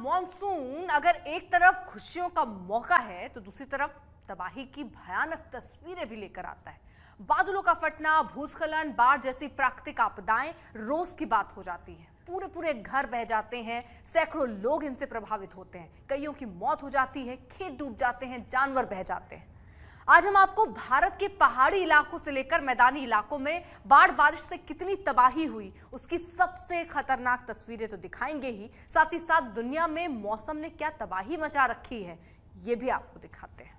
Monsoon अगर एक तरफ खुशियों का मौका है तो दूसरी तरफ तबाही की भयानक तस्वीरें भी लेकर आता है। बादलों का फटना, भूस्खलन, बाढ़ जैसी प्राकृतिक आपदाएं रोज की बात हो जाती हैं। पूरे पूरे घर बह जाते हैं, सैकड़ों लोग इनसे प्रभावित होते हैं, कईयों की मौत हो जाती है, खेत डूब जाते हैं, जानवर बह जाते हैं। आज हम आपको भारत के पहाड़ी इलाकों से लेकर मैदानी इलाकों में बाढ़ बारिश से कितनी तबाही हुई उसकी सबसे खतरनाक तस्वीरें तो दिखाएंगे ही, साथ ही साथ दुनिया में मौसम ने क्या तबाही मचा रखी है ये भी आपको दिखाते हैं।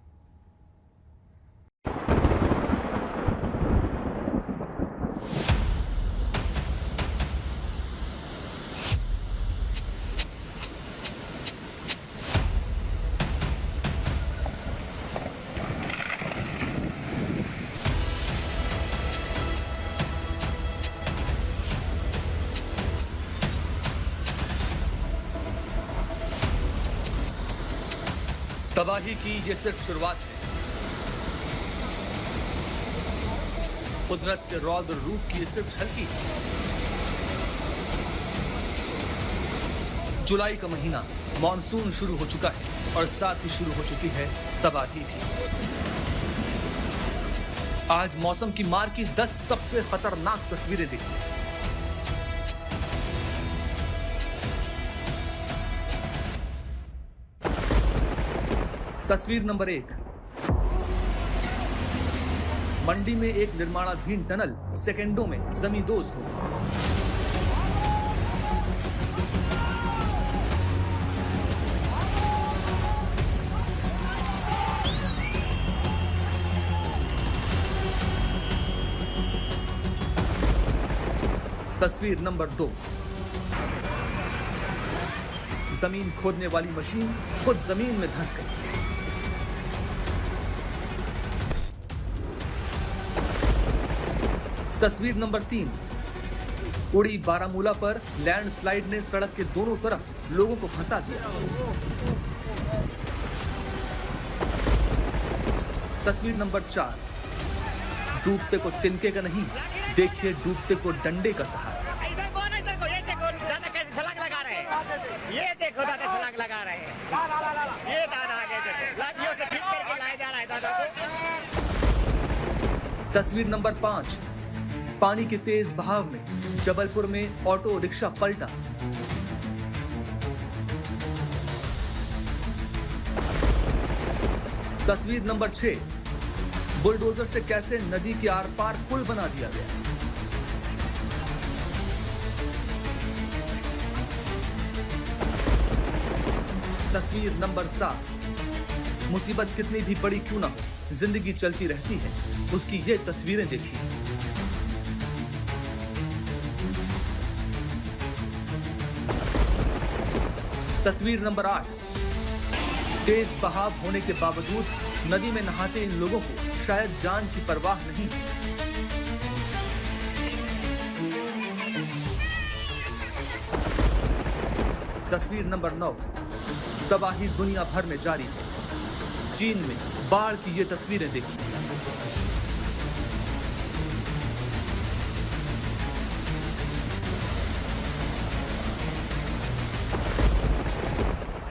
तबाही की ये सिर्फ शुरुआत है। कुदरत के रौद्र रूप की ये सिर्फ झलकी है। जुलाई का महीना, मॉनसून शुरू हो चुका है और साथ ही शुरू हो चुकी है तबाही भी। आज मौसम की मार की 10 सबसे खतरनाक तस्वीरें देखिए। तस्वीर नंबर 1। मंडी में एक निर्माणाधीन टनल सेकेंडों में जमींदोज हो गई। तस्वीर नंबर 2। जमीन खोदने वाली मशीन खुद जमीन में धंस गई। तस्वीर नंबर 3। उड़ी बारामूला पर लैंडस्लाइड ने सड़क के दोनों तरफ लोगों को फंसा दिया। तस्वीर नंबर 4। डूबते को तिनके का नहीं, देखिए डूबते को डंडे का सहारा। ये देखो दादा छलांग लगा रहे हैं। ये दादा आगे देखो, लाठियों से खींच करके लाया जा रहा है दादा को। तस्वीर नंबर 5। पानी के तेज बहाव में जबलपुर में ऑटो रिक्शा पलटा। तस्वीर नंबर 6। बुलडोजर से कैसे नदी के आर पार पुल बना दिया गया। तस्वीर नंबर 7। मुसीबत कितनी भी बड़ी क्यों ना हो, जिंदगी चलती रहती है, उसकी ये तस्वीरें देखिए। तस्वीर नंबर 8। तेज बहाव होने के बावजूद नदी में नहाते इन लोगों को शायद जान की परवाह नहीं। तस्वीर नंबर 9। तबाही दुनिया भर में जारी है। चीन में बाढ़ की ये तस्वीरें देखिए।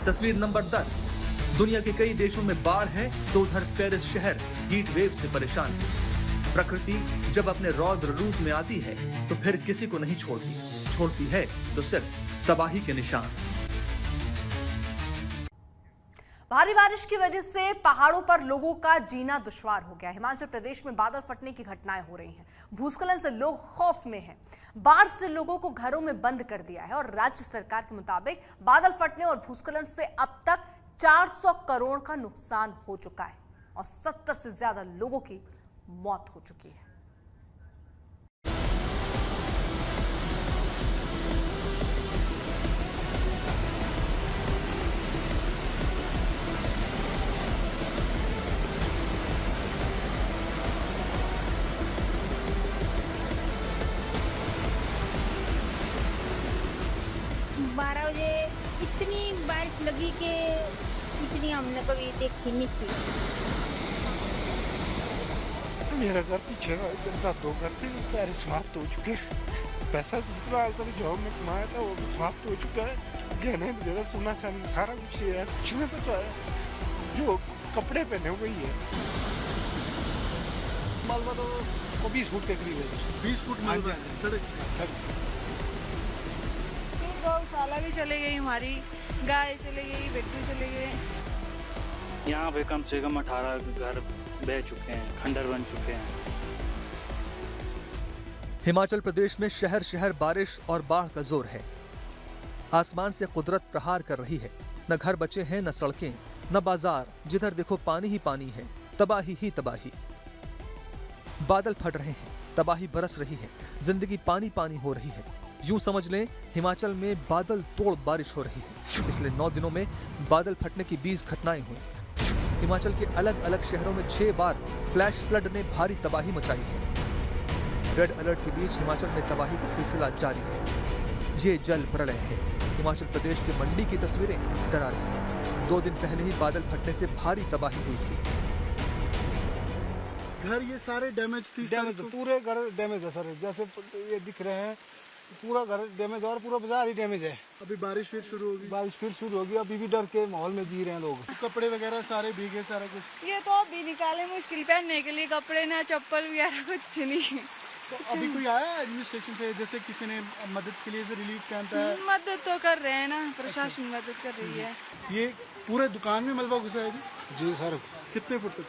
तस्वीर नंबर 10। दुनिया के कई देशों में बाढ़ है तो उधर पेरिस शहर हीट वेव से परेशान है। प्रकृति जब अपने रौद्र रूप में आती है तो फिर किसी को नहीं छोड़ती है तो सिर्फ तबाही के निशान। भारी बारिश की वजह से पहाड़ों पर लोगों का जीना दुश्वार हो गया। हिमाचल प्रदेश में बादल फटने की घटनाएं हो रही हैं। भूस्खलन से लोग खौफ में हैं। बाढ़ से लोगों को घरों में बंद कर दिया है और राज्य सरकार के मुताबिक बादल फटने और भूस्खलन से अब तक 400 करोड़ का नुकसान हो चुका है और 70 से ज्यादा लोगों की मौत हो चुकी है। इतनी बारिश लगी कि इतनी हमने कभी देखी नहीं थी। मेरा घर पीछे का 2 घर थे, सारे समाप्त हो चुके। पैसा जितना हाल तक जॉब में कमाया था वो भी समाप्त हो चुका है। गहने वगैरह सोना चांदी सारा कुछ ही है, कुछ नहीं बचा है। जो कपड़े पहने हुए ही है। मालवा तो 20 फुट के करीब है सर। 20 फुट मालवा है सड़क से। गौशाला भी चले गई, हमारी गाय चले गई, बेटू चले गए। यहाँ पे कम से कम 18 घर बह चुके हैं, खंडर बन चुके हैं। हिमाचल प्रदेश में शहर शहर बारिश और बाढ़ का जोर है। आसमान से कुदरत प्रहार कर रही है। न घर बचे हैं, न सड़कें, न बाजार, जिधर देखो पानी ही पानी है, तबाही ही तबाही। बादल फट रहे हैं, तबाही बरस रही है, जिंदगी पानी पानी हो रही है। यूं समझ लें हिमाचल में बादल तोड़ बारिश हो रही है। पिछले 9 दिनों में बादल फटने की 20 घटनाएं हुई। हिमाचल के अलग अलग शहरों में 6 बार फ्लैश फ्लड ने भारी तबाही मचाई है। रेड अलर्ट के बीच हिमाचल में तबाही का सिलसिला जारी है। ये जल प्रलय है। हिमाचल प्रदेश के मंडी की तस्वीरें डरा रही हैं। 2 दिन पहले ही बादल फटने से भारी तबाही हुई थी। घर ये सारे डैमेज पूरे घर डैमेज है सर। जैसे ये दिख रहे हैं, पूरा घर डैमेज और पूरा बाजार ही डैमेज है। अभी बारिश फिर शुरू होगी। बारिश फिर शुरू होगी। अभी भी डर के माहौल में जी रहे हैं लोग। कपड़े वगैरह सारे भीगे, सारा कुछ। ये तो अभी निकाले मुश्किल, पहनने के लिए कपड़े ना चप्पल वगैरह कुछ नहीं। तो अभी कोई आया एडमिनिस्ट्रेशन से, जैसे किसी ने मदद के लिए रिलीफ कैंप है? मदद तो कर रहे हैं ना, प्रशासन मदद कर रही है। ये पूरे दुकान में मलबा घुसा है जी सर। कितने फुट तक?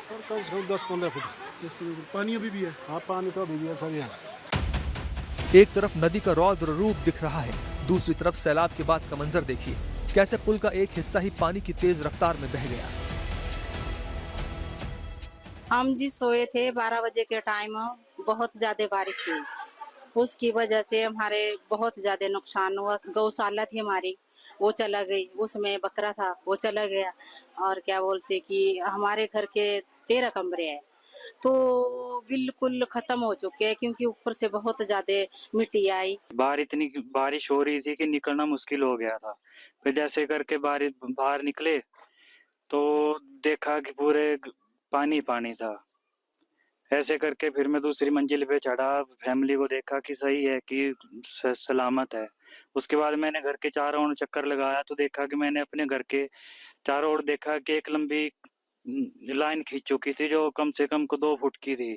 सर कम से कम 10-15 फुट। पानी अभी भी है? हाँ पानी तो अभी भी है सर यहाँ। एक तरफ नदी का रौद्र रूप दिख रहा है, दूसरी तरफ सैलाब के बाद का मंजर देखिए। कैसे पुल का एक हिस्सा ही पानी की तेज रफ्तार में बह गया। हम जी सोए थे 12 बजे के टाइम, बहुत ज्यादा बारिश हुई। उसकी वजह से हमारे बहुत ज्यादा नुकसान हुआ। गौशाला थी हमारी, वो चला गई, उसमें बकरा था वो चला गया। और क्या बोलते कि हमारे घर के 13 कमरे हैं तो बिल्कुल खत्म हो चुके हैं, क्योंकि ऊपर से बहुत ज्यादा मिट्टी आई। बाहर इतनी बारिश हो रही थी कि निकलना मुश्किल हो गया था। फिर जैसे करके बाहर निकले तो देखा कि पूरे पानी पानी था। ऐसे करके फिर मैं दूसरी मंजिल पे चढ़ा, फैमिली को देखा कि सही है, कि सलामत है। उसके बाद मैंने घर के चारों ओर चक्कर लगाया तो देखा कि मैंने अपने घर के चारों ओर देखा कि एक लंबी लाइन खींच चुकी थी जो कम से कम 2 फुट की थी।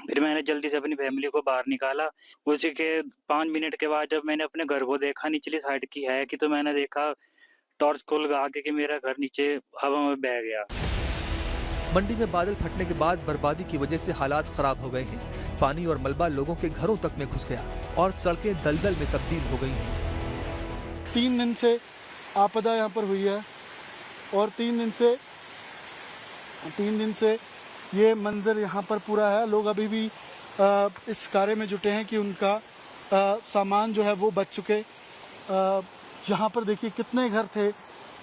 फिर मैंने जल्दी से अपनी फैमिली को बाहर निकाला। उसी के 5 मिनट के बाद जब मैंने अपने घर को देखा, निचली साइड की है कि, तो मैंने देखा टॉर्च को लगा के कि मेरा घर नीचे हवा में बह गया। मंडी में बादल फटने के बाद बर्बादी की वजह से हालात खराब हो गए हैं। पानी और मलबा लोगों के घरों तक में घुस गया और सड़कें दलदल में तब्दील हो गई हैं। 3 दिन से आपदा यहाँ पर हुई है और 3 दिन से ये मंजर यहाँ पर पूरा है। लोग अभी भी इस कार्य में जुटे हैं कि उनका सामान जो है वो बच चुके। यहाँ पर देखिए कितने घर थे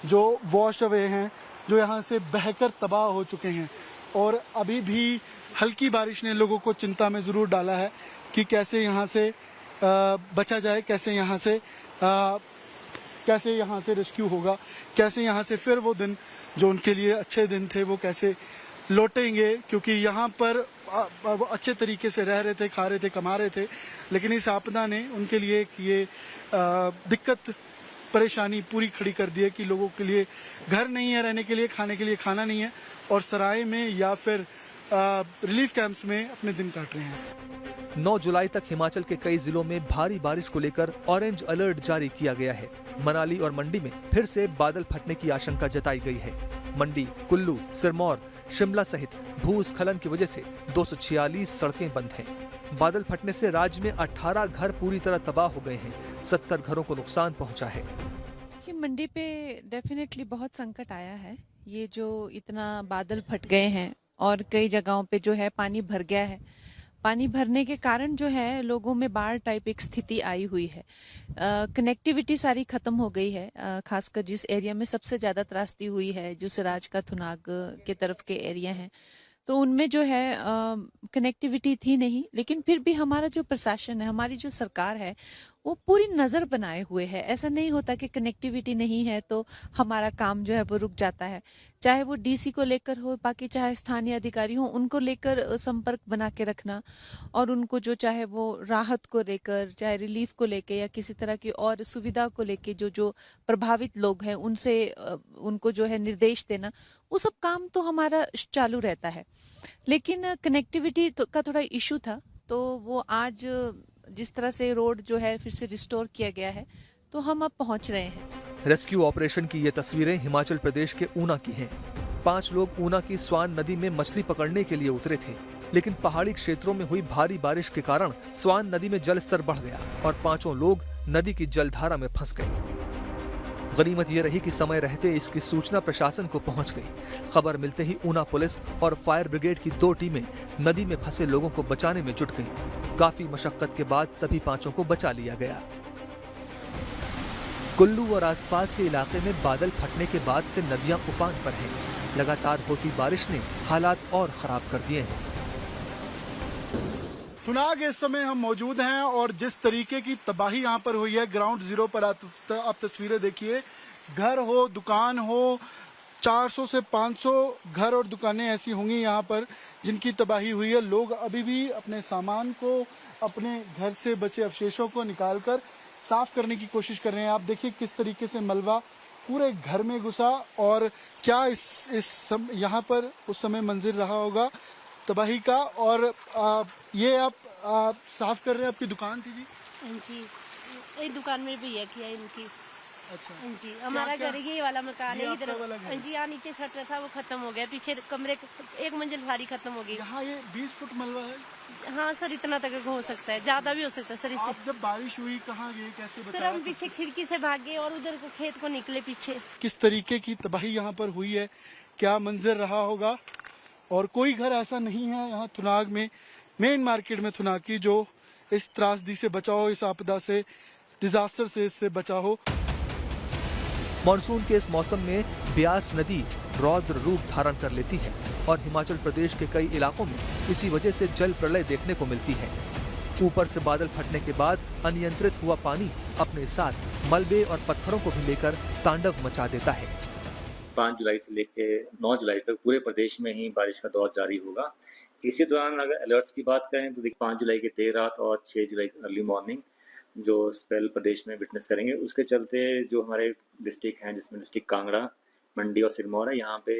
जो वॉश अवे हैं, जो यहाँ से बहकर तबाह हो चुके हैं। और अभी भी हल्की बारिश ने लोगों को चिंता में ज़रूर डाला है कि कैसे यहाँ से बचा जाए, कैसे यहाँ से रेस्क्यू होगा, कैसे यहाँ से फिर वो दिन जो उनके लिए अच्छे दिन थे वो कैसे लौटेंगे। क्योंकि यहाँ पर अच्छे तरीके से रह रहे थे, खा रहे थे, कमा रहे थे, लेकिन इस आपदा ने उनके लिए ये दिक्कत परेशानी पूरी खड़ी कर दी है कि लोगों के लिए घर नहीं है रहने के लिए, खाने के लिए खाना नहीं है और सराय में या फिर रिलीफ कैंप्स में अपने दिन काट रहे हैं। 9 जुलाई तक हिमाचल के कई जिलों में भारी बारिश को लेकर ऑरेंज अलर्ट जारी किया गया है। मनाली और मंडी में फिर से बादल फटने की आशंका जताई गई है। मंडी, कुल्लू, सिरमौर, शिमला सहित भूस्खलन की वजह से 246 सड़कें बंद हैं। बादल फटने से राज्य में 18 घर पूरी तरह तबाह हो गए हैं। 70 घरों को नुकसान पहुंचा है। मंडी पे डेफिनेटली बहुत संकट आया है। ये जो इतना बादल फट गए हैं और कई जगहों पे जो है पानी भर गया है। पानी भरने के कारण जो है लोगों में बाढ़ टाइप एक स्थिति आई हुई है। कनेक्टिविटी सारी खत्म हो गई है। खासकर जिस एरिया में सबसे ज्यादा त्रासदी हुई है, जो सिराज का थुनाग के तरफ के एरिया हैं, तो उनमें जो है कनेक्टिविटी थी नहीं। लेकिन फिर भी हमारा जो प्रशासन है, हमारी जो सरकार है, वो पूरी नज़र बनाए हुए है। ऐसा नहीं होता कि कनेक्टिविटी नहीं है तो हमारा काम जो है वो रुक जाता है। चाहे वो डीसी को लेकर हो, बाकी चाहे स्थानीय अधिकारी हो, उनको लेकर संपर्क बना के रखना और उनको जो चाहे वो राहत को लेकर, चाहे रिलीफ को लेकर या किसी तरह की और सुविधा को लेकर जो प्रभावित लोग हैं उनसे उनको जो है निर्देश देना, वो सब काम तो हमारा चालू रहता है। लेकिन कनेक्टिविटी का थोड़ा इशू था, तो वो आज जिस तरह से रोड जो है फिर से रिस्टोर किया गया है तो हम अब पहुंच रहे हैं। रेस्क्यू ऑपरेशन की ये तस्वीरें हिमाचल प्रदेश के ऊना की हैं। 5 लोग ऊना की स्वान नदी में मछली पकड़ने के लिए उतरे थे, लेकिन पहाड़ी क्षेत्रों में हुई भारी बारिश के कारण स्वान नदी में जल स्तर बढ़ गया और 5 लोग नदी की जलधारा में फंस गए। गनीमत ये रही कि समय रहते इसकी सूचना प्रशासन को पहुंच गई। खबर मिलते ही ऊना पुलिस और फायर ब्रिगेड की 2 टीमें नदी में फंसे लोगों को बचाने में जुट गईं। काफी मशक्कत के बाद सभी 5 को बचा लिया गया। कुल्लू और आसपास के इलाके में बादल फटने के बाद से नदियां उफान पर हैं। लगातार होती बारिश ने हालात और खराब कर दिए हैं। थुनाग इस समय हम मौजूद हैं और जिस तरीके की तबाही यहाँ पर हुई है, ग्राउंड जीरो पर आप तस्वीरें देखिए। घर हो, दुकान हो, 400 से 500 घर और दुकानें ऐसी होंगी यहाँ पर जिनकी तबाही हुई है। लोग अभी भी अपने सामान को, अपने घर से बचे अवशेषों को निकालकर साफ करने की कोशिश कर रहे हैं। आप देखिए किस तरीके से मलबा पूरे घर में घुसा और क्या यहाँ पर उस समय मंजिल रहा होगा तबाही का। और ये आप साफ कर रहे हैं, आपकी दुकान थी जी? जी, ये दुकान में भैया की है इनकी। अच्छा जी, हमारा घर ये वाला मकान है इधर। जी, यहाँ नीचे शटर था वो खत्म हो गया, पीछे कमरे 1 मंजिल सारी खत्म हो गई। यहाँ ये 20 फुट मलबा है? हाँ सर, इतना तक हो सकता है, ज्यादा भी हो सकता है सर। इससे आप जब बारिश हुई कहाँ गए, कैसे सर? हम पीछे खिड़की से भागे और उधर को खेत को निकले पीछे। किस तरीके की तबाही यहाँ पर हुई है, क्या मंजर रहा होगा। और कोई घर ऐसा नहीं है यहाँ थुनाग में, मेन मार्केट में थुनाग की, जो इस त्रासदी से बचा हो, इस आपदा से, डिजास्टर से इससे बचा हो। मानसून के इस मौसम में ब्यास नदी रौद्र रूप धारण कर लेती है और हिमाचल प्रदेश के कई इलाकों में इसी वजह से जल प्रलय देखने को मिलती है। ऊपर से बादल फटने के बाद अनियंत्रित हुआ पानी अपने साथ मलबे और पत्थरों को भी लेकर तांडव मचा देता है। 5 जुलाई से लेकर 9 जुलाई तक पूरे प्रदेश में ही बारिश का दौर जारी होगा। इसी दौरान अगर अलर्ट्स की बात करें तो 5 जुलाई की देर रात और 6 जुलाई की अर्ली मॉर्निंग जो स्पेल प्रदेश में विटनेस करेंगे, उसके चलते जो हमारे डिस्ट्रिक्ट हैं, जिसमें डिस्ट्रिक्ट कांगड़ा, मंडी और सिरमौर है, यहाँ पे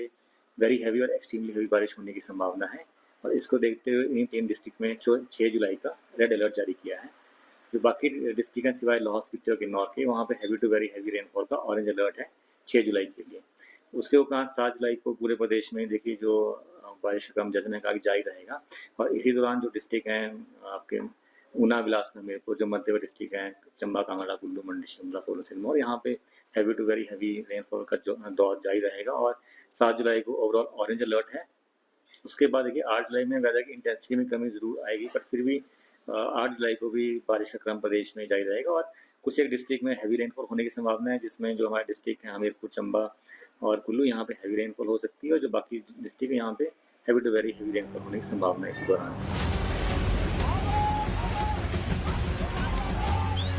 वेरी हैवी और एक्सट्रीमली हैवी बारिश होने की संभावना है। और इसको देखते हुए इन 3 डिस्ट्रिक्ट में 6 जुलाई का रेड अलर्ट जारी किया है। जो बाकी डिस्ट्रिक्ट हैं सिवाय लाहौल स्पीति और किन्नौर के, वहाँ पे heavy to very heavy rainfall का ऑरेंज अलर्ट है 6 जुलाई के लिए। उसके उपरांत 7 जुलाई को पूरे प्रदेश में देखिए जो बारिश का क्रम जैसे मैंने कहा कि जारी रहेगा। और इसी दौरान जो डिस्ट्रिक्ट हैं आपके ऊना, बिलासपुर, हमीरपुर, जो मध्यवर्ती डिस्ट्रिक्ट हैं चंबा, कांगड़ा, कुल्लू, मंडी, शिमला, सोलन, सिरमौर, यहाँ पे heavy to very heavy rainfall का जो दौर जारी रहेगा। और 7 जुलाई को ओवरऑल ऑरेंज अलर्ट है। उसके बाद देखिए 8 जुलाई में वेदर की इंटेंसिटी में कमी जरूर आएगी, पर फिर भी 8 जुलाई को भी बारिश का क्रम प्रदेश में जारी रहेगा। और कुछ एक डिस्ट्रिक्ट में हैवी रेनफॉल होने की संभावना है, जिसमें जो हमारे डिस्ट्रिक्ट हैं हमीरपुर, चंबा और कुल्लू, यहाँ पे हैवी रेनफॉल हो सकती है। और जो बाकी डिस्ट्रिक्ट है यहाँ पे heavy to very heavy rainfall होने की संभावना है इस दौरान।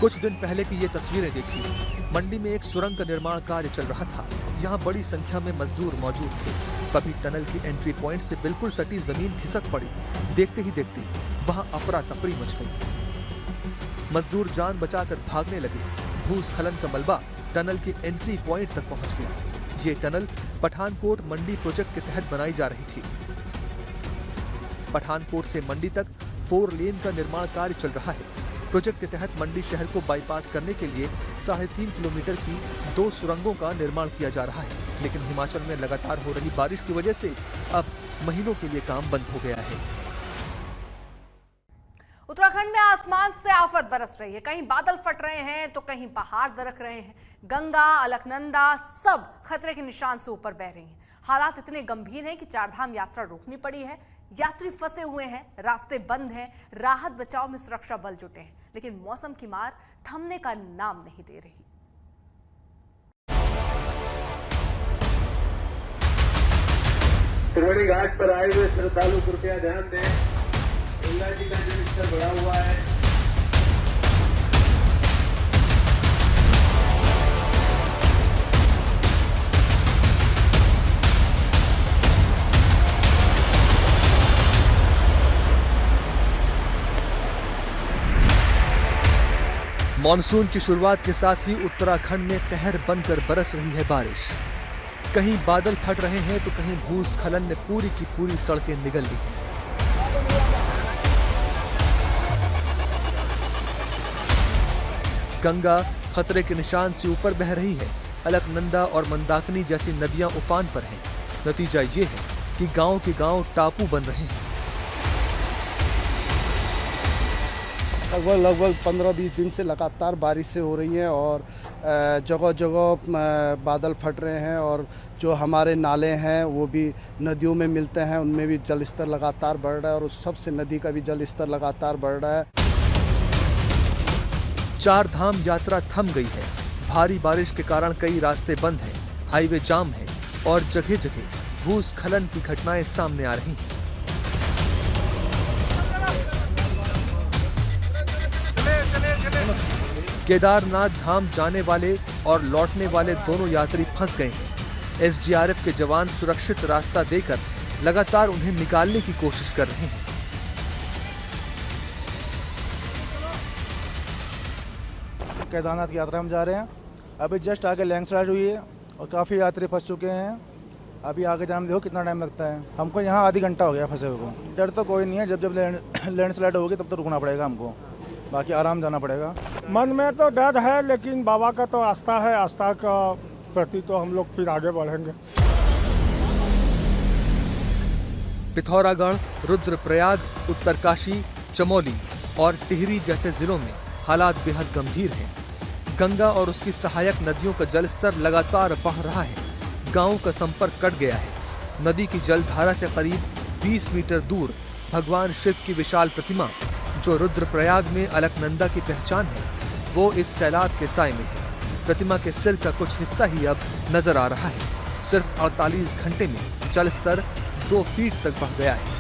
कुछ दिन पहले की ये तस्वीरें देखिए। मंडी में एक सुरंग का निर्माण कार्य चल रहा था। यहाँ बड़ी संख्या में मजदूर मौजूद थे। तभी टनल की एंट्री पॉइंट से बिल्कुल सटी जमीन खिसक पड़ी। देखते ही देखते वहाँ अफरा तफरी मच गई। मजदूर जान बचाकर भागने लगे। भूस्खलन का मलबा टनल के एंट्री पॉइंट तक पहुँच गया। ये टनल पठानकोट मंडी प्रोजेक्ट के तहत बनाई जा रही थी। पठानकोट से मंडी तक 4 लेन का निर्माण कार्य चल रहा है। प्रोजेक्ट के तहत मंडी शहर को बाईपास करने के लिए 3.5 किलोमीटर की 2 सुरंगों का निर्माण किया जा रहा है। लेकिन हिमाचल में लगातार हो रही बारिश की वजह से अब महीनों के लिए काम बंद हो गया है। उत्तराखंड में आसमान से आफत बरस रही है। कहीं बादल फट रहे हैं तो कहीं पहाड़ दरक रहे हैं। गंगा, अलकनंदा सब खतरे के निशान से ऊपर बह रही हैं। हालात इतने गंभीर हैं कि 4 धाम यात्रा रोकनी पड़ी है। यात्री फंसे हुए हैं, रास्ते बंद हैं, राहत बचाव में सुरक्षा बल जुटे हैं, लेकिन मौसम की मार थमने का नाम नहीं दे रही। त्रिवेणी घाट पर आए हुए श्रद्धालु कृपया ध्यान दें, गंगा जी का जल स्तर बढ़ा हुआ है। मॉनसून की शुरुआत के साथ ही उत्तराखंड में कहर बनकर बरस रही है बारिश। कहीं बादल फट रहे हैं तो कहीं भूस्खलन ने पूरी की पूरी सड़कें निगल ली हैं। गंगा खतरे के निशान से ऊपर बह रही है। अलकनंदा और मंदाकिनी जैसी नदियां उफान पर हैं। नतीजा ये है कि गांव के गांव टापू बन रहे हैं। लगभग 15-20 दिन से लगातार बारिश से हो रही है और जगह जगह बादल फट रहे हैं और जो हमारे नाले हैं वो भी नदियों में मिलते हैं, उनमें भी जल स्तर लगातार बढ़ रहा है और उस सबसे नदी का भी जल स्तर लगातार बढ़ रहा है। चार धाम यात्रा थम गई है। भारी बारिश के कारण कई रास्ते बंद हैं, हाईवे जाम है और जगह जगह भूस्खलन की घटनाएं सामने आ रही हैं। केदारनाथ धाम जाने वाले और लौटने वाले दोनों यात्री फंस गए हैं। एसडीआरएफ के जवान सुरक्षित रास्ता देकर लगातार उन्हें निकालने की कोशिश कर रहे हैं। केदारनाथ की यात्रा में जा रहे हैं। अभी जस्ट आगे लैंडस्लाइड हुई है और काफ़ी यात्री फंस चुके हैं। अभी आगे जाने में देखो कितना टाइम लगता है। हमको यहाँ आधी घंटा हो गया फंसे हुए को। डर तो कोई नहीं है, जब लैंडस्लाइड होगी तब तो रुकना पड़ेगा हमको, बाकी आराम जाना पड़ेगा। मन में तो डर है लेकिन बाबा का तो आस्था है, आस्था का प्रति तो हम लोग फिर आगे बढ़ेंगे। पिथौरागढ़, रुद्रप्रयाग, उत्तरकाशी, चमोली और टिहरी जैसे जिलों में हालात बेहद गंभीर हैं। गंगा और उसकी सहायक नदियों का जलस्तर लगातार बढ़ रहा है। गांवों का संपर्क कट गया है। नदी की जलधारा से करीब 20 मीटर दूर भगवान शिव की विशाल प्रतिमा, जो रुद्रप्रयाग में अलकनंदा की पहचान है, वो इस सैलाब के साए में है। प्रतिमा के सिर का कुछ हिस्सा ही अब नजर आ रहा है। सिर्फ 48 घंटे में जलस्तर 2 फीट तक बढ़ गया है।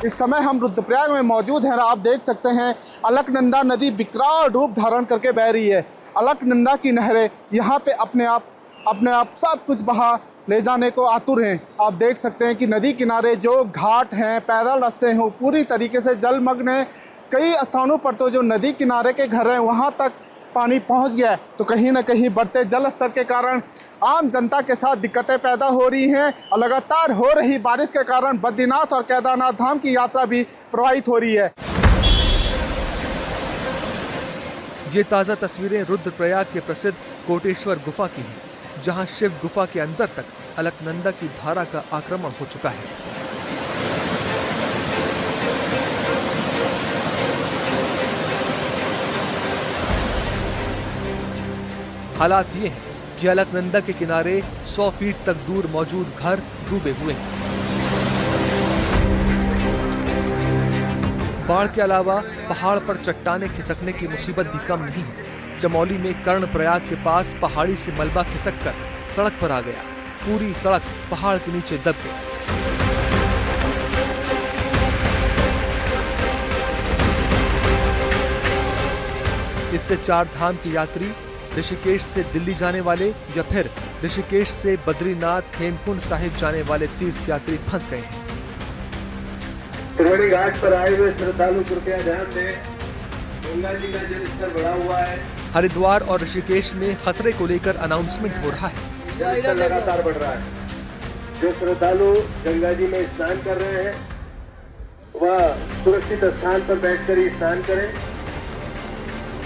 इस समय हम रुद्रप्रयाग में मौजूद हैं। आप देख सकते हैं अलकनंदा नदी विकराल रूप धारण करके बह रही है। अलकनंदा की नहरें यहाँ पे अपने आप सब कुछ बहा ले जाने को आतुर हैं। आप देख सकते हैं कि नदी किनारे जो घाट हैं, पैदल रास्ते हैं, वो पूरी तरीके से जलमग्न हैं। कई स्थानों पर तो जो नदी किनारे के घर हैं वहाँ तक पानी पहुँच गया है। तो कहीं ना कहीं बढ़ते जल स्तर के कारण आम जनता के साथ दिक्कतें पैदा हो रही हैं और लगातार हो रही बारिश के कारण बद्रीनाथ और केदारनाथ धाम की यात्रा भी प्रभावित हो रही है। ये ताज़ा तस्वीरें रुद्रप्रयाग के प्रसिद्ध कोटेश्वर गुफा की हैं, जहां शिव गुफा के अंदर तक अलकनंदा की धारा का आक्रमण हो चुका है। हालात ये हैं कि अलकनंदा के किनारे 100 फीट तक दूर मौजूद घर डूबे हुए हैं। बाढ़ के अलावा पहाड़ पर चट्टाने खिसकने की मुसीबत भी कम नहीं है। चमोली में कर्णप्रयाग के पास पहाड़ी से मलबा खिसककर सड़क पर आ गया। पूरी सड़क पहाड़ के नीचे दब गई। इससे 4 धाम के यात्री ऋषिकेश से दिल्ली जाने वाले या फिर ऋषिकेश से बद्रीनाथ हेमकुंड साहिब जाने वाले तीर्थ यात्री फंस गए हैं। त्रिवेणी घाट पर आए हुए श्रद्धालु कृपया ध्यान दें, गंगा जी का जल स्तर बढ़ा हुआ है। हरिद्वार और ऋषिकेश में खतरे को लेकर अनाउंसमेंट हो रहा है। जल स्तर लगातार बढ़ रहा है। जो श्रद्धालु गंगा जी में स्नान कर रहे हैं वह सुरक्षित स्थान पर बैठकर ही स्नान करें।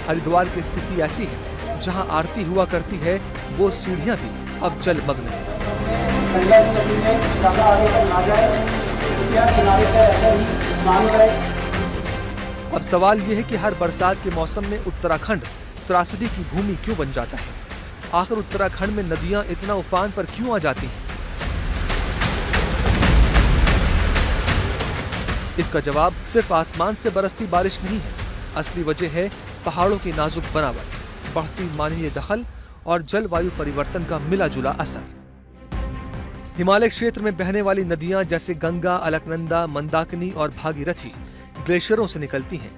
हरिद्वार की स्थिति ऐसी है, जहां आरती हुआ करती है वो सीढ़ियां भी अब जलमग्न हैं। अब सवाल ये है कि हर बरसात के मौसम में उत्तराखंड त्रासदी की भूमि क्यों बन जाता है? आखिर उत्तराखंड में नदियां इतना उफान पर क्यों आ जाती हैं? इसका जवाब सिर्फ आसमान से बरसती बारिश नहीं है। असली वजह है पहाड़ों की नाजुक बनावट, बढ़ती मानवीय दखल और जलवायु परिवर्तन का मिला जुला असर। हिमालय क्षेत्र में बहने वाली नदियां जैसे गंगा, अलकनंदा, मंदाकिनी और भागीरथी ग्लेशियरों से निकलती हैं।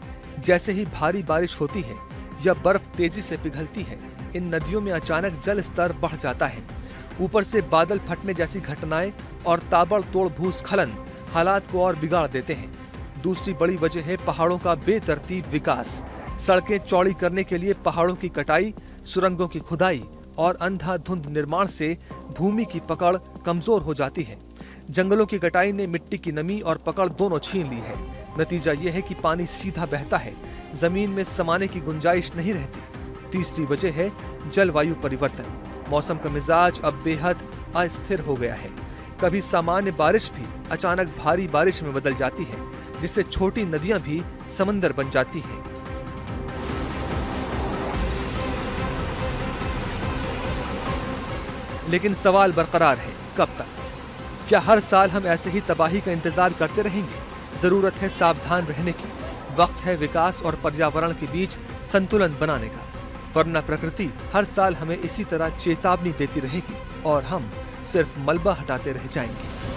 जैसे ही भारी बारिश होती है या बर्फ तेजी से पिघलती है, इन नदियों में अचानक जल स्तर बढ़ जाता है। ऊपर से बादल फटने जैसी घटनाएं और ताबड़तोड़ भूस्खलन हालात को और बिगाड़ देते हैं। दूसरी बड़ी वजह है पहाड़ों का बेतरतीब विकास। सड़कें चौड़ी करने के लिए पहाड़ों की कटाई, सुरंगों की खुदाई और अंधाधुंध निर्माण से भूमि की पकड़ कमजोर हो जाती है। जंगलों की कटाई ने मिट्टी की नमी और पकड़ दोनों छीन ली है। नतीजा यह है कि पानी सीधा बहता है, जमीन में समाने की गुंजाइश नहीं रहती। तीसरी वजह है जलवायु परिवर्तन। मौसम का मिजाज अब बेहद अस्थिर हो गया है। कभी सामान्य बारिश भी अचानक भारी बारिश में बदल जाती है, जिससे छोटी नदियां भी समंदर बन जाती हैं। लेकिन सवाल बरकरार है, कब तक? क्या हर साल हम ऐसे ही तबाही का इंतजार करते रहेंगे? जरूरत है सावधान रहने की। वक्त है विकास और पर्यावरण के बीच संतुलन बनाने का, वरना प्रकृति हर साल हमें इसी तरह चेतावनी देती रहेगी और हम सिर्फ मलबा हटाते रह जाएंगे।